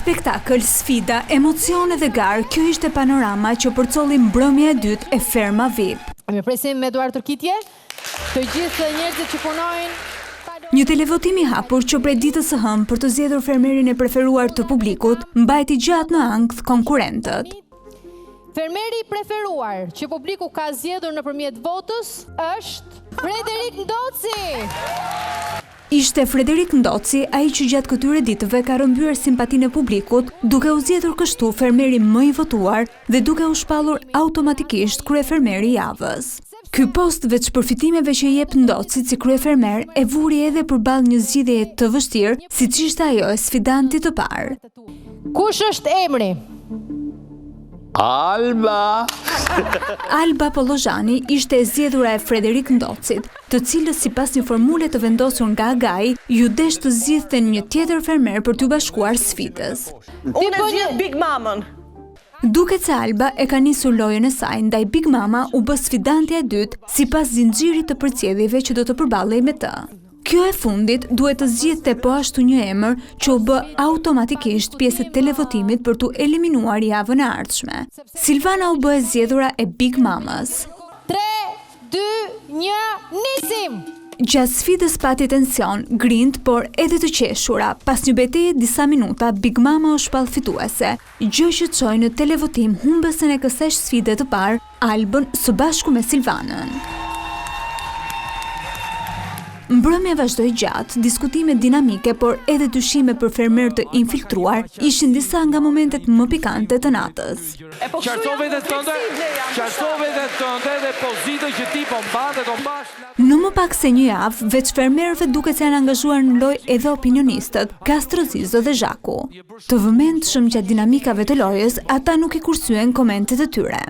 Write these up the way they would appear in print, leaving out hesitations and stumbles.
Spektakël, sfida, emocione dhe garë, kjo ishte panorama që përcolli mbrëmja e dytë e Ferma VIP. Mirëpresim me Eduard Turkitje, të gjithë njerëzit që punojnë. Një televotim i hapur që prej ditës së hënë për të zgjedhur fermerin e preferuar të publikut, mbajti gjatë në ankth konkurrentët. Fermeri i preferuar që publiku ka zgjedhur nëpërmjet votës është Frederik Ndoci. Ishte Frederik Ndoci, ai që gjatë këtyre ditëve ka rrëmbyer simpatinë e publikut, duke u zgjedhur kështu fermeri më i votuar dhe duke u shpallur automatikisht kryefermeri i javës. Ky post veç përfitimeve që i jep Ndocit si kryefermer e vuri edhe përballë një zgjidhjeje të vështirë, siç ishte ajo e sfidantit të parë. Kush është emri? Alba! Alba Pollozhani ishte e zgjedhura e Frederik Ndocit, të cilës sipas një formule të vendosur nga Agai, ju desh të zgjidhten një tjetër fermer për t'u bashkuar sfidës. Unë e zgjedh Big Mamën. Duket se Alba e ka nisur lojën e saj ndaj Big Mama u bë sfidantja e dytë sipas zinxhirit të përcjelljeve që do të përballej me të. Kjo e fundit duhet të zgjidhte po ashtu një emër që u bë automatikisht pjesë e televotimit për t'u eliminuar javën e ardhshme. Silvana u bë e zgjedhura e Big Mamës. 3, 2, 1, nisim! Gjatë sfidës pati tension, grind, por edhe të qeshura. Pas një betejë disa minuta, Big Mama u shpall fituese, gjë që çoi në televotim humbësen e kësaj sfide të parë, Albën së bashku me Silvanën. Mbrëmja vazhdoi gjatë, diskutime dinamike, por edhe dyshime për fermer të infiltruar ishin disa nga momentet më pikante të natës. Qartove dhe tënde dhe pozitën që ti po mbante do mbash. Në më pak se një javë, veç fermerëve duket se janë angazhuar në lojë edhe opinionistët, Castro Zizo dhe Zhaku. Të vëmendshëm gjatë dinamikave të lojës, ata nuk i kursyen komentet e tyre.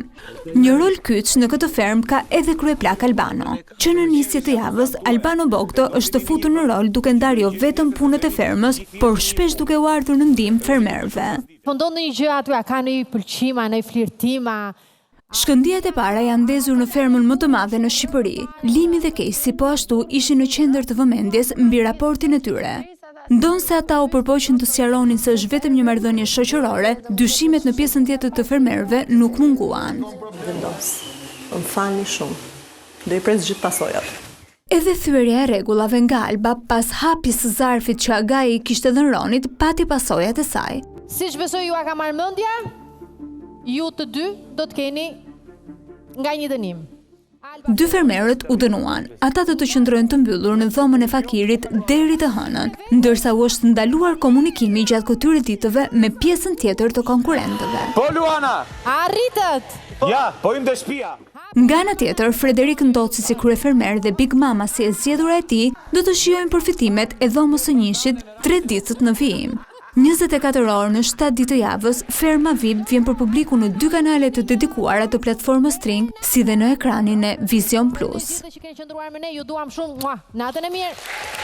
Një rol kyç në këtë fermë ka edhe kryeplak Albano, që në nisje të javës Albano Bogdo është të futur në rol duke ndarë jo vetëm punët e fermës, por shpesh duke u ardhur në ndihmë fermerëve. Po ndodh një gjë aty, ka një pëlqim, një flirtima. Shkëndijat e para janë ndezur në fermën më të madhe në Shqipëri. Limi dhe Kesi po ashtu ishin në qendër të vëmendjes mbi raportin e tyre. Ndonse ata u përpoqën të sqaronin se është vetëm një marrëdhënie shoqërore, dyshimet në pjesën tjetër të fermerëve nuk munguan. Vendos. Më falni shumë. Do i pres gjithë pasojat. Edhe thyerja e rregullave nga Alba pas hapjes së zarfit që Agai kishte dhënë Ronit pati pasojat e saj. Siç besoj ju a ka marrë mendja, ju të dy do të keni nga një dënim. Dy fermerët u dënuan, ata do të qëndrojnë të mbyllur në dhomën e fakirit deri të hënën, ndërsa u është ndaluar komunikimi gjatë këtyre ditëve me pjesën tjetër të konkurrentëve. Po Luana! Arritët! Ja, po im dhe shtëpia. Nga ana tjetër, Frederik Ndoci si kryefermer dhe Big Mama si e zgjedhura e tij do të shijojnë përfitimet e dhomës së njëshit 3 ditët në vijim. 24 orë në 7 ditë të javës, Ferma VIP vjen për publiku në 2 kanale të dedikuara të platformës String, si dhe në ekranin e Vision Plus. Që keni qëndruar me ne, ju duam shumë. Natën e mirë.